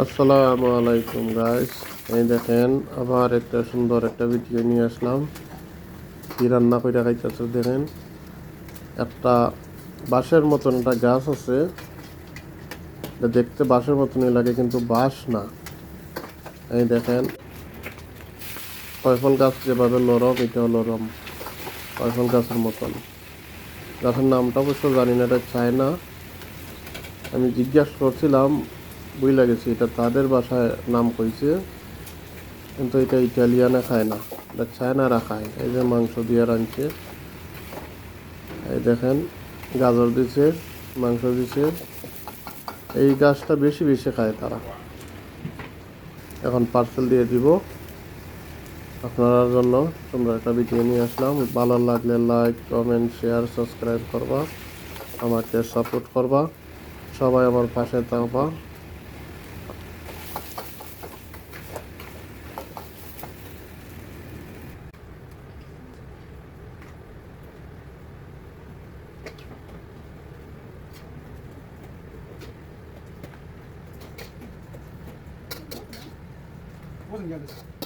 আসসালামু আলাইকুম গাইস, এই দেখেন আবার একটা সুন্দর একটা ভিডিও নিয়ে আসলাম। কি রান্না করে খাইতেছে দেখেন। একটা বাঁশের মতন একটা গাছ আছে, এটা দেখতে বাঁশের মতনই লাগে কিন্তু বাঁশ না। এই দেখেন কয়ফল গাছ যেভাবে নরম, এটাও নরম কয়ফল গাছের মতন। গাছের নামটা অবশ্য জানি না, এটা চায়না। আমি জিজ্ঞাসা করছিলাম, বুঝলা গেছি এটা তাদের বাসায় নাম কইছে, কিন্তু এটা ইটালিয়ানে খায় না, এটা চায়নারা খায়। এই যে মাংস দিয়ে রাঁধছে, এই দেখেন গাজর দিছে, মাংস দিছে। এই গাছটা বেশি বেশি খায় তারা। এখন পার্সেল দিয়ে দিব আপনার জন্য। তোমরা একটা ভিডিও নিয়ে আসলাম, ভালো লাগলে লাইক, কমেন্ট, শেয়ার, সাবস্ক্রাইব করবা, আমাকে সাপোর্ট করবা, সবাই আমার পাশে থাকবা। Wasn't good.